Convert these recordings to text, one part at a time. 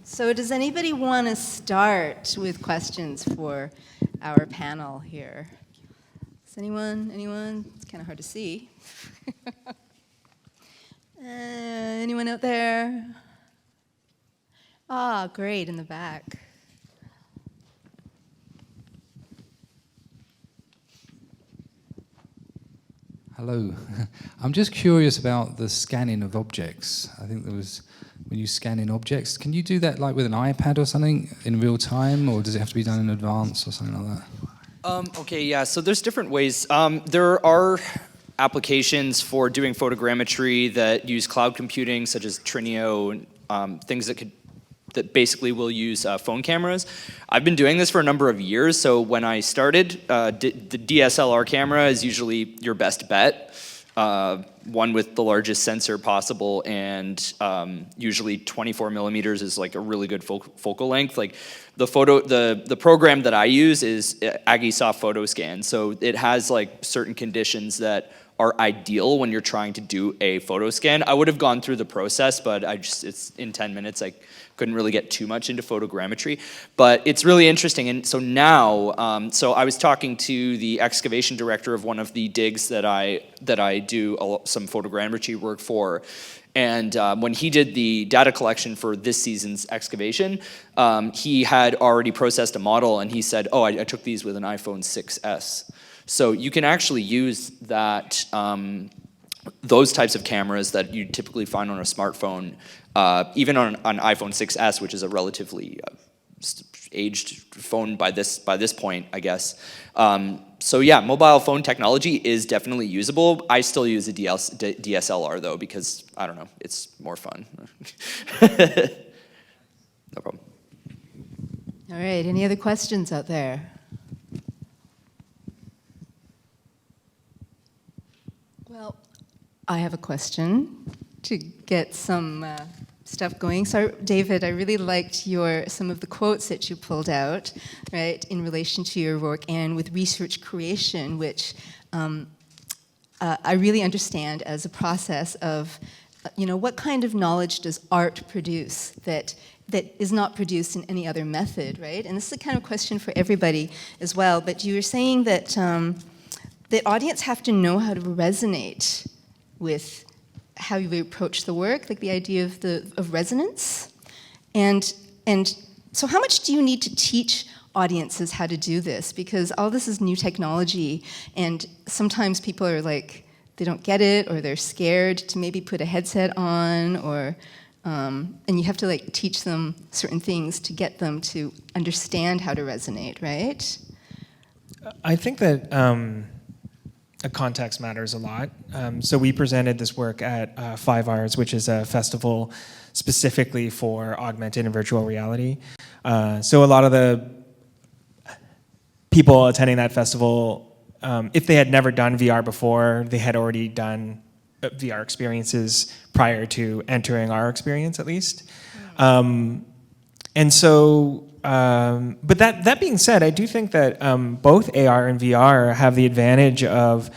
So does anybody want to start with questions for our panel here? Does anyone? It's kind of hard to see. Anyone out there? Ah, great, in the back. Hello. I'm just curious about the scanning of objects. I think there was, when you scan in objects, can you do that like with an iPad or something in real time, or does it have to be done in advance or something like that? Okay, yeah, so there's different ways. There are applications for doing photogrammetry that use cloud computing, such as Trinio, things that basically will use phone cameras. I've been doing this for a number of years, so when I started, the DSLR camera is usually your best bet. One with the largest sensor possible, and usually 24 millimeters is like a really good focal length. Like the program that I use is Agisoft PhotoScan, so it has like certain conditions that are ideal when you're trying to do a photo scan. I would have gone through the process, but it's in 10 minutes. I couldn't really get too much into photogrammetry, but it's really interesting. And so now, so I was talking to the excavation director of one of the digs that I do some photogrammetry work for. And when he did the data collection for this season's excavation, he had already processed a model, and he said, oh, I took these with an iPhone 6S. So you can actually use that, those types of cameras that you typically find on a smartphone, even on an iPhone 6S, which is a relatively aged phone by this point, I guess. So yeah, mobile phone technology is definitely usable. I still use a DSLR though, because I don't know, it's more fun. No problem. All right, any other questions out there? Well, I have a question to get some stuff going. So, David, I really liked some of the quotes that you pulled out, right, in relation to your work and with research creation, which I really understand as a process of, what kind of knowledge does art produce that is not produced in any other method, right? And this is a kind of question for everybody as well. But you were saying that the audience have to know how to resonate with how you approach the work, like the idea of resonance. And so how much do you need to teach audiences how to do this? Because all this is new technology, and sometimes people are like, they don't get it, or they're scared to maybe put a headset on, or and you have to like teach them certain things to get them to understand how to resonate, right? I think that context matters a lot. So we presented this work at 5 Hours, which is a festival specifically for augmented and virtual reality. So a lot of the people attending that festival, if they had never done VR before, they had already done VR experiences prior to entering our experience, at least. And so, but that being said, I do think that both AR and VR have the advantage of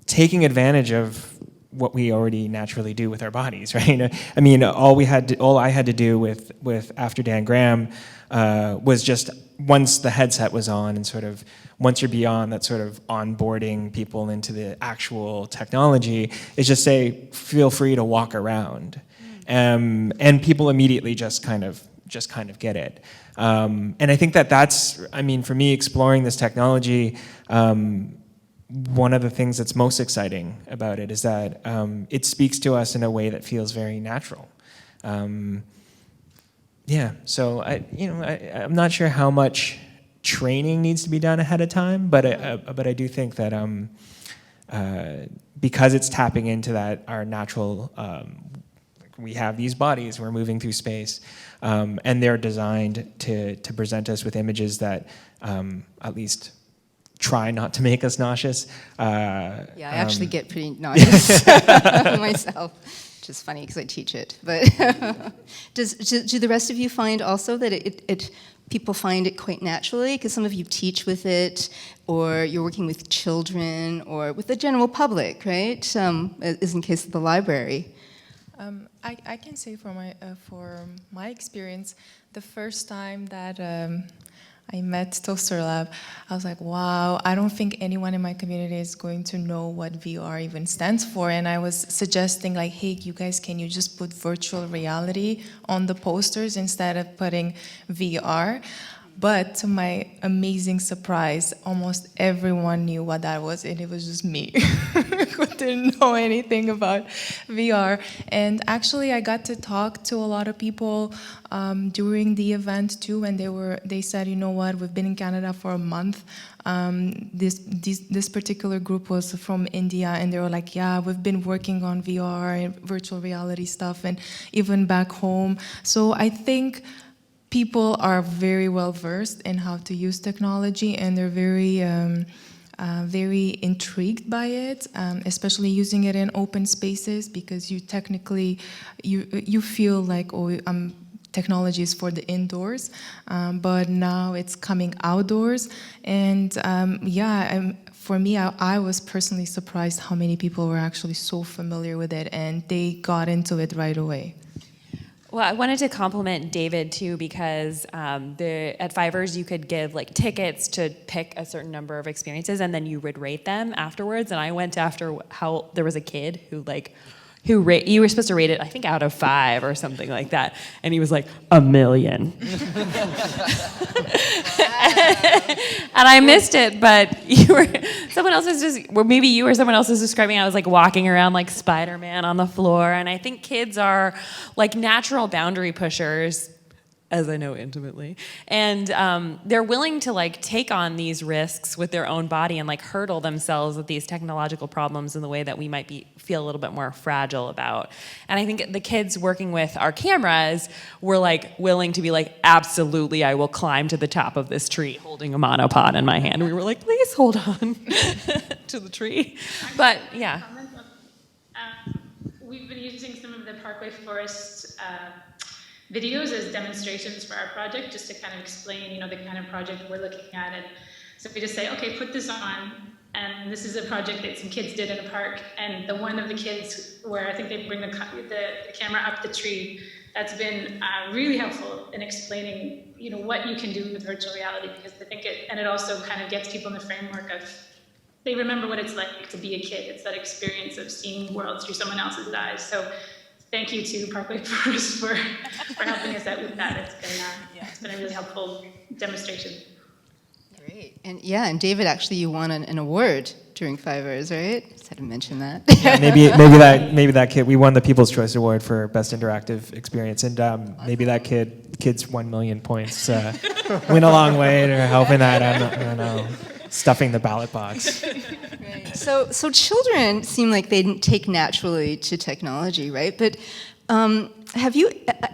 taking advantage of what we already naturally do with our bodies, right? I mean, all I had to do with After Dan Graham was just once the headset was on, and sort of once you're beyond that sort of onboarding people into the actual technology, is just say, feel free to walk around, and people immediately just kind of get it. And I think that's, I mean, for me, exploring this technology, one of the things that's most exciting about it is that it speaks to us in a way that feels very natural. Yeah, so I'm not sure how much training needs to be done ahead of time, but I do think that because it's tapping into that, our natural, we have these bodies, we're moving through space, and they're designed to present us with images that at least try not to make us nauseous. Yeah, I actually get pretty nauseous myself, which is funny because I teach it. But do the rest of you find also that people find it quite naturally? Because some of you teach with it, or you're working with children, or with the general public, right? As in case of the library. I can say for my experience, the first time that I met Toasterlab, I was like, wow, I don't think anyone in my community is going to know what VR even stands for. And I was suggesting like, hey, you guys, can you just put virtual reality on the posters instead of putting VR? But to my amazing surprise, almost everyone knew what that was, and it was just me who didn't know anything about VR. And actually, I got to talk to a lot of people during the event too, and they said, you know what, we've been in Canada for a month. This particular group was from India, and they were like, yeah, we've been working on VR and virtual reality stuff, and even back home. So I think people are very well versed in how to use technology, and they're very intrigued by it, especially using it in open spaces, because you technically you feel like, oh, technology is for the indoors, but now it's coming outdoors, and for me, I was personally surprised how many people were actually so familiar with it, and they got into it right away. Well, I wanted to compliment David too, because at Fivers you could give like tickets to pick a certain number of experiences, and then you would rate them afterwards. And I went after how there was a kid who you were supposed to rate it, I think, out of 5 or something like that, and he was like 1,000,000. And I missed it, but maybe you or someone else was describing. I was like walking around like Spider-Man on the floor, and I think kids are like natural boundary pushers, as I know intimately, and they're willing to like take on these risks with their own body and like hurdle themselves with these technological problems in the way that we might feel a little bit more fragile about. And I think the kids working with our cameras were like willing to be like, absolutely, I will climb to the top of this tree holding a monopod in my hand. We were like, please hold on to the tree. But yeah. We've been using some of the Parkway Forest videos as demonstrations for our project, just to kind of explain, the kind of project we're looking at. And so we just say, okay, put this on, and this is a project that some kids did in a park, and the one of the kids where I think they bring the camera up the tree, that's been really helpful in explaining, what you can do with virtual reality, because I think it also kind of gets people in the framework of, they remember what it's like to be a kid. It's that experience of seeing the world through someone else's eyes. So thank you to Parkway Forest for helping us out with that. It's been a really helpful demonstration. Great. And David, actually, you won an award during Fivers, right? Just had to mention that. Yeah, maybe that kid. We won the People's Choice Award for Best Interactive Experience, and maybe that kid's 1,000,000 points went a long way to helping that. I don't know, stuffing the ballot box. Right. So children seem like they take naturally to technology, right? But have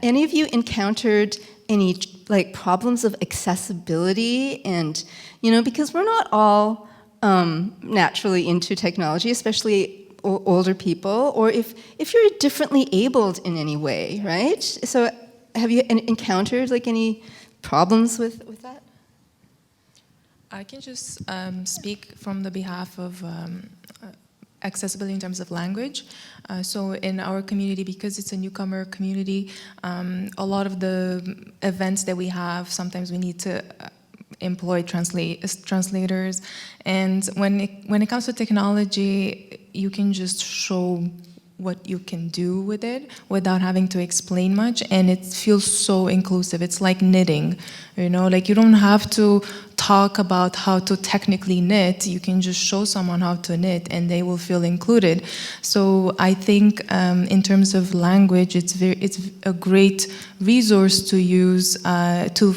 any of you encountered any like problems of accessibility? And because we're not all naturally into technology, especially older people, or if you're differently abled in any way, right? So have you encountered like any problems with that? I can just speak from the behalf of accessibility in terms of language. So in our community, because it's a newcomer community, a lot of the events that we have, sometimes we need to employ translators. And when it comes to technology, you can just show what you can do with it without having to explain much, and it feels so inclusive. It's like knitting, like you don't have to talk about how to technically knit. You can just show someone how to knit and they will feel included. So I think in terms of language, it's a great resource to use to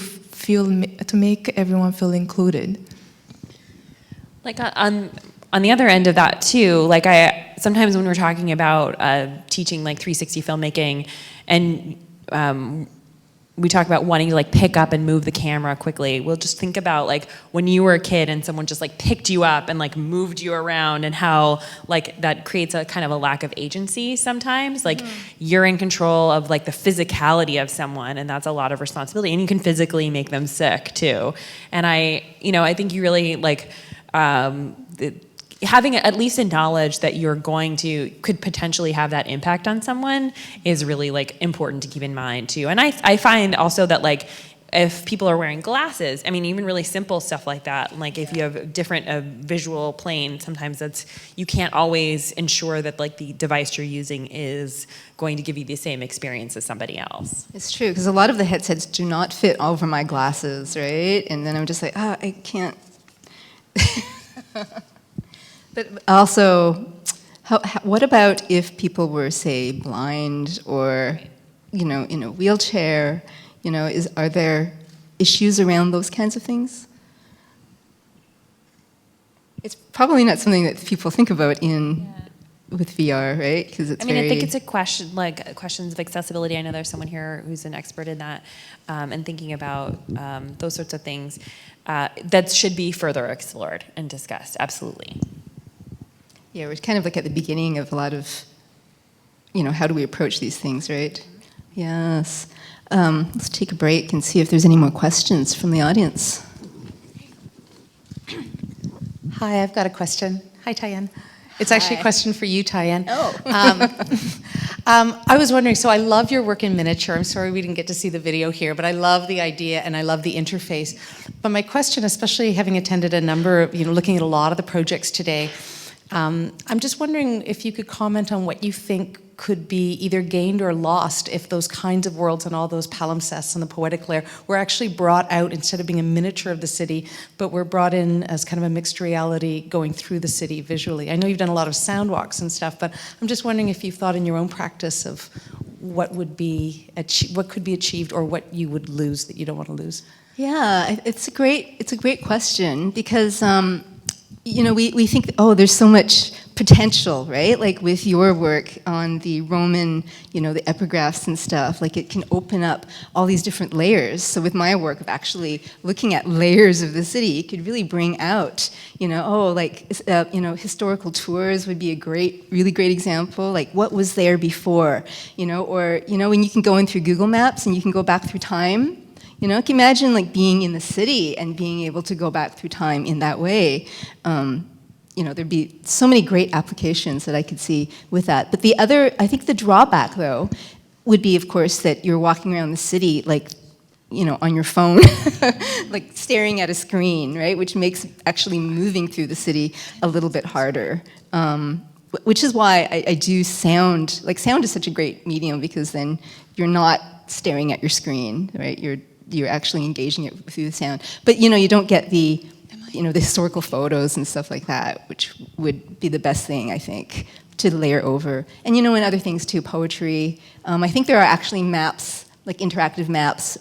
make everyone feel included. Like on the other end of that too, like sometimes when we're talking about teaching like 360 filmmaking, and we talk about wanting to like pick up and move the camera quickly, we'll just think about like when you were a kid and someone just like picked you up and like moved you around, and how like that creates a kind of a lack of agency sometimes. Like you're in control of like the physicality of someone, and that's a lot of responsibility, and you can physically make them sick too. And I think you really like having at least a knowledge that could potentially have that impact on someone is really like important to keep in mind too. And I find also that like if people are wearing glasses, I mean, even really simple stuff like that, like if you have different visual plane, sometimes you can't always ensure that like the device you're using is going to give you the same experience as somebody else. It's true, because a lot of the headsets do not fit over my glasses, right? And then I'm just like, I can't. But also, what about if people were, say, blind or, in a wheelchair? Are there issues around those kinds of things? It's probably not something that people think about with VR, right? Because it's I think it's a question, like questions of accessibility. I know there's someone here who's an expert in that, and thinking about those sorts of things that should be further explored and discussed. Absolutely. Yeah, we're kind of like at the beginning of a lot of, how do we approach these things, right? Yes. Let's take a break and see if there's any more questions from the audience. Hi, I've got a question. Hi, Taien. It's actually a question for you, Taien. Oh. I was wondering, so I love your work in miniature. I'm sorry we didn't get to see the video here, but I love the idea and I love the interface. But my question, especially having attended a number of, looking at a lot of the projects today, I'm just wondering if you could comment on what you think could be either gained or lost if those kinds of worlds and all those palimpsests and the poetic layer were actually brought out instead of being a miniature of the city, but were brought in as kind of a mixed reality going through the city visually. I know you've done a lot of sound walks and stuff, but I'm just wondering if you've thought in your own practice of what could be achieved or what you would lose that you don't want to lose. Yeah, it's a great question because we think, there's so much potential, right? Like with your work on the Roman, the epigraphs and stuff, like it can open up all these different layers. So with my work of actually looking at layers of the city, it could really bring out, historical tours would be a really great example. Like what was there before, or, when you can go in through Google Maps and you can go back through time. Can you imagine like being in the city and being able to go back through time in that way? There'd be so many great applications that I could see with that. But I think the drawback though, would be of course that you're walking around the city like, on your phone, like staring at a screen, right? Which makes actually moving through the city a little bit harder. Which is why I do sound. Like sound is such a great medium because then you're not staring at your screen, right? You're actually engaging it through the sound. But you don't get the historical photos and stuff like that, which would be the best thing, I think, to layer over. And and other things too, poetry. I think there are actually maps, like interactive maps,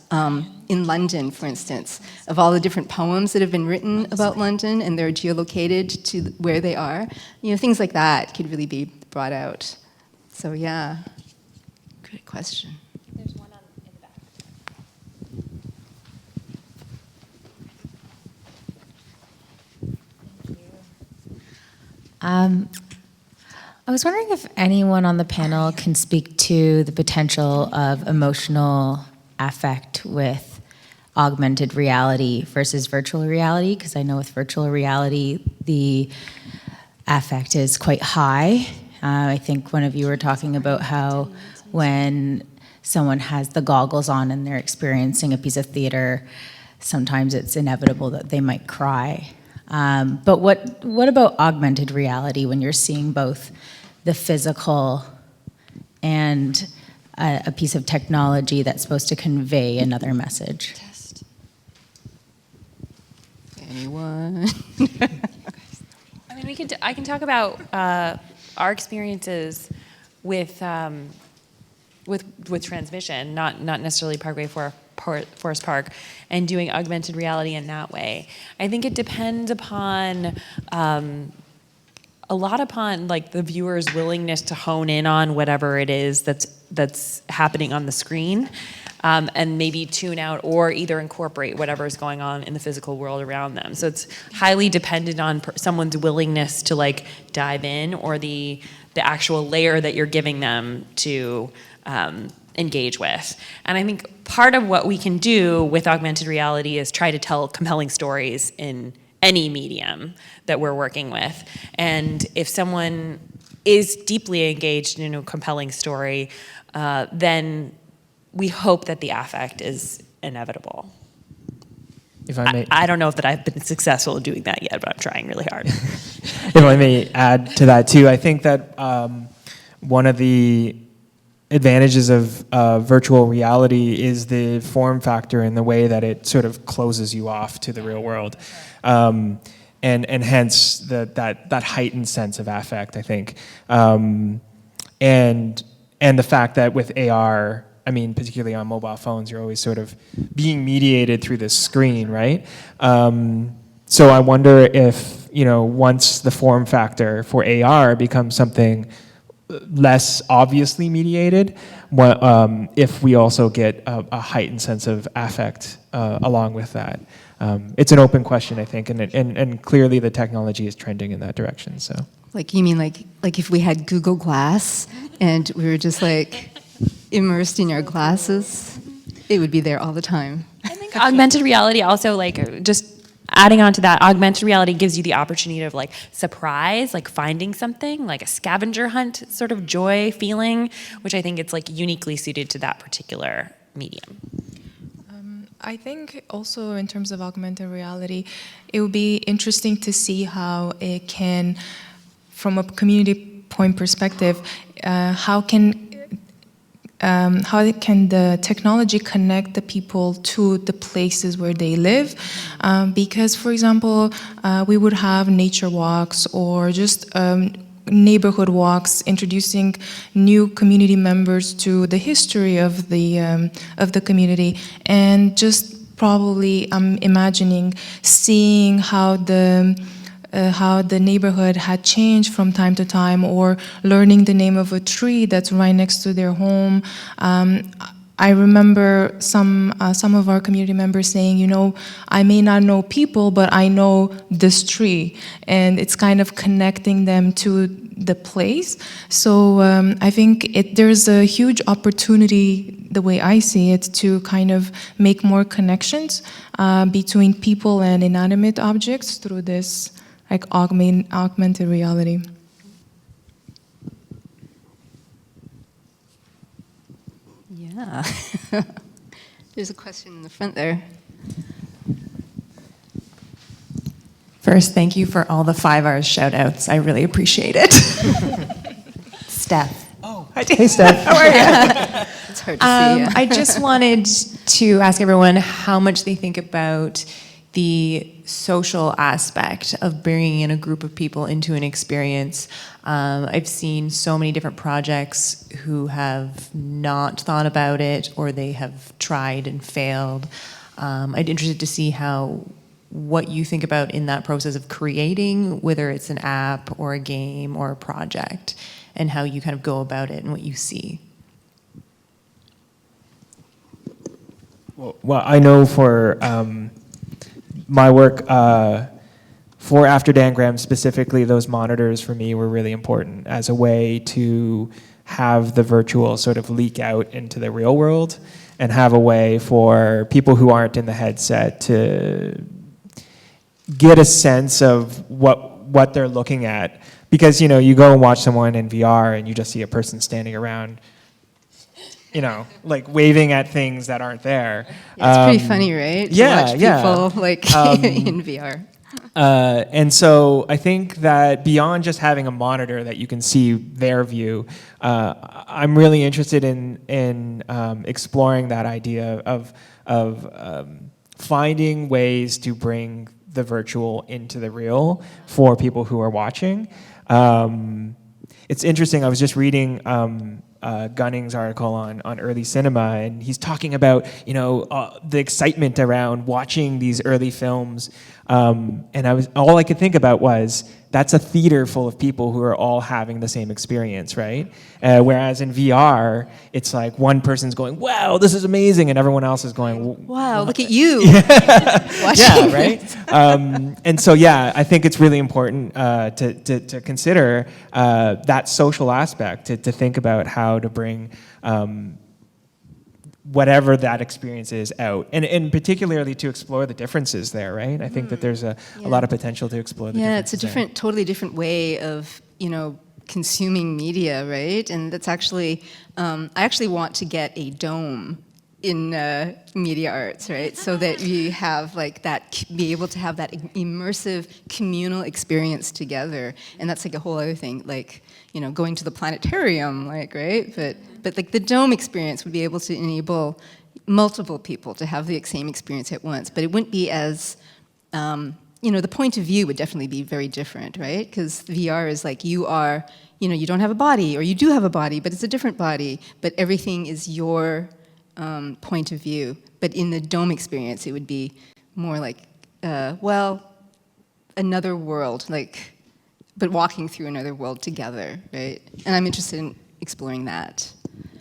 in London, for instance, of all the different poems that have been written about London, and they're geolocated to where they are. Things like that could really be brought out. So yeah, good question. There's one in the back. I was wondering if anyone on the panel can speak to the potential of emotional affect with augmented reality versus virtual reality, because I know with virtual reality, the affect is quite high. I think one of you were talking about how when someone has the goggles on and they're experiencing a piece of theater, sometimes it's inevitable that they might cry. But what about augmented reality when you're seeing both the physical and a piece of technology that's supposed to convey another message? Anyone? I mean, I can talk about our experiences with transmission, not necessarily Parkway Forest Park, and doing augmented reality in that way. I think it depends upon a lot upon like the viewer's willingness to hone in on whatever it is that's happening on the screen, and maybe tune out or either incorporate whatever is going on in the physical world around them. So it's highly dependent on someone's willingness to like dive in, or the actual layer that you're giving them to engage with. And I think part of what we can do with augmented reality is try to tell compelling stories in any medium that we're working with. And if someone is deeply engaged in a compelling story, then we hope that the affect is inevitable. If I may, I don't know if that I've been successful in doing that yet, but I'm trying really hard. if I may add to that too, I think that one of the advantages of virtual reality is the form factor and the way that it sort of closes you off to the real world. And hence that heightened sense of affect, I think. And the fact that with AR, I mean, particularly on mobile phones, you're always sort of being mediated through this screen, right? So I wonder if, once the form factor for AR becomes something less obviously mediated, if we also get a heightened sense of affect along with that. It's an open question, I think, and clearly the technology is trending in that direction. So, Like, you mean like if we had Google Glass and we were just like immersed in our glasses, it would be there all the time. I think augmented reality also, like, just adding on to that, augmented reality gives you the opportunity of like surprise, like finding something, like a scavenger hunt sort of joy feeling, which I think it's like uniquely suited to that particular medium. I think also in terms of augmented reality, it would be interesting to see how it can, from a community point perspective, how can the technology connect the people to the places where they live? Because, for example, we would have nature walks or just neighborhood walks, introducing new community members to the history of the community, and just probably I'm imagining seeing how the neighborhood had changed from time to time, or learning the name of a tree that's right next to their home. I remember some of our community members saying, I may not know people, but I know this tree, and it's kind of connecting them to the place. So I think there's a huge opportunity, the way I see it, to kind of make more connections between people and inanimate objects through this like augmented reality. Yeah. There's a question in the front there. First, thank you for all the 5 hours shout outs. I really appreciate it. Steph. Oh, hey Steph. How are you? It's hard to see. I just wanted to ask everyone how much they think about the social aspect of bringing in a group of people into an experience. I've seen so many different projects who have not thought about it, or they have tried and failed. I'd be interested to see what you think about in that process of creating, whether it's an app or a game or a project, and how you kind of go about it and what you see. Well, I know for my work, for After Dangram specifically, those monitors for me were really important as a way to have the virtual sort of leak out into the real world, and have a way for people who aren't in the headset to get a sense of what they're looking at. Because, you go and watch someone in VR and you just see a person standing around, like waving at things that aren't there. Yeah, it's pretty funny, right? To watch people like in VR. And so I think that beyond just having a monitor that you can see their view, I'm really interested in exploring that idea of finding ways to bring the virtual into the real for people who are watching. It's interesting. I was just reading Gunning's article on early cinema, and he's talking about the excitement around watching these early films, and all I could think about was that's a theater full of people who are all having the same experience, right? Whereas in VR, it's like one person's going, "Wow, this is amazing," and everyone else is going, "Wow, look at you!" Yeah, right. And so, I think it's really important to consider that social aspect, to think about how to bring whatever that experience is out, and particularly to explore the differences there, right? I think that there's a lot of potential to explore the differences. Yeah, it's a totally different way of, consuming media, right? And that's actually, I actually want to get a dome in media arts, right? So that we have like that, be able to have that immersive communal experience together. And that's like a whole other thing, like, going to the planetarium, like, right? But like the dome experience would be able to enable multiple people to have the same experience at once, but it wouldn't be as, the point of view would definitely be very different, right? Because VR is like you are, you don't have a body, or you do have a body, but it's a different body, but everything is your point of view. But in the dome experience, it would be more like, another world, like, but walking through another world together, right? And I'm interested in exploring that.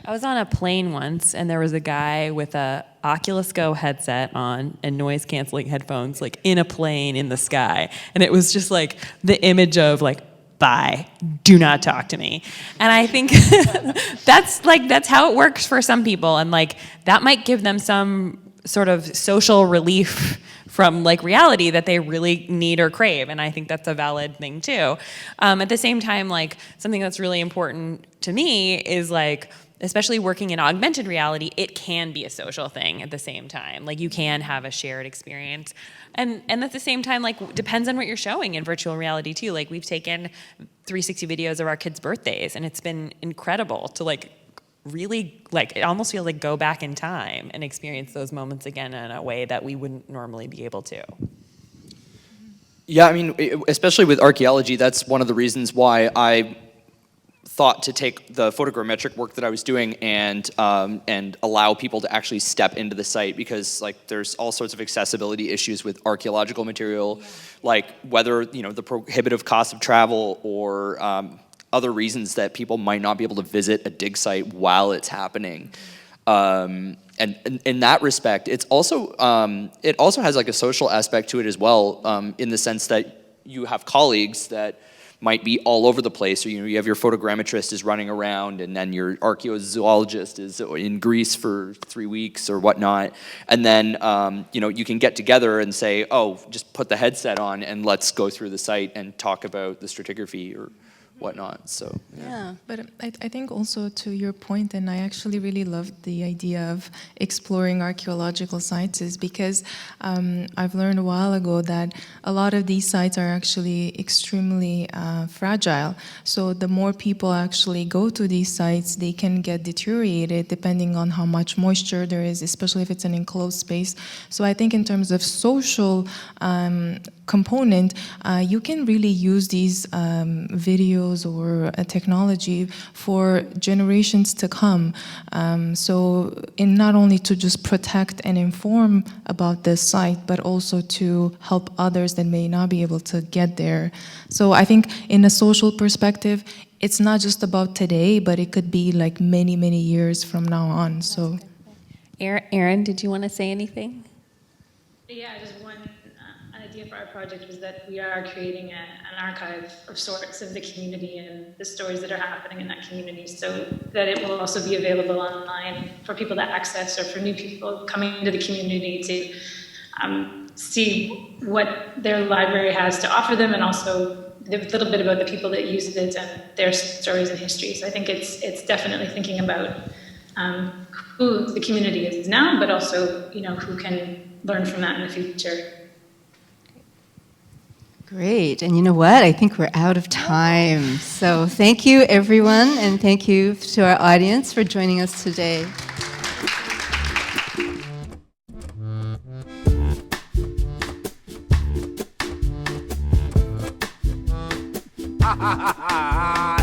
I was on a plane once, and there was a guy with a Oculus Go headset on and noise-canceling headphones, like in a plane in the sky. And it was just like the image of like, bye, do not talk to me. And I think that's how it works for some people. And like, that might give them some sort of social relief from like reality that they really need or crave. And I think that's a valid thing too. At the same time, like something that's really important to me is like, especially working in augmented reality, it can be a social thing at the same time. Like you can have a shared experience. And at the same time, like depends on what you're showing in virtual reality too. Like we've taken 360 videos of our kids' birthdays, and it's been incredible to like really, like it almost feels like go back in time and experience those moments again in a way that we wouldn't normally be able to. Yeah, I mean, especially with archaeology, that's one of the reasons why I thought to take the photogrammetric work that I was doing and allow people to actually step into the site, because like there's all sorts of accessibility issues with archaeological material, like whether the prohibitive cost of travel or other reasons that people might not be able to visit a dig site while it's happening. And in that respect, it also has like a social aspect to it as well, in the sense that you have colleagues that might be all over the place, or you have your photogrammetrist is running around, and then your archaeozoologist is in Greece for 3 weeks or whatnot, and then you can get together and say, oh, just put the headset on and let's go through the site and talk about the stratigraphy or whatnot. So yeah. But I think also to your point, and I actually really loved the idea of exploring archaeological sites, is because I've learned a while ago that a lot of these sites are actually extremely fragile. So the more people actually go to these sites, they can get deteriorated depending on how much moisture there is, especially if it's an enclosed space. So I think in terms of social component, you can really use these videos or technology for generations to come. So in not only to just protect and inform about this site, but also to help others that may not be able to get there. So I think in a social perspective, it's not just about today, but it could be like many, many years from now on. So, Erin, did you want to say anything? Yeah, just one idea for our project was that we are creating an archive of sorts of the community and the stories that are happening in that community, so that it will also be available online for people to access, or for new people coming into the community to see what their library has to offer them, and also a little bit about the people that use it and their stories and histories. So I think it's definitely thinking about who the community is now, but also who can learn from that in the future. Great, and you know what? I think we're out of time. So thank you, everyone, and thank you to our audience for joining us today. Ha ha ha ha!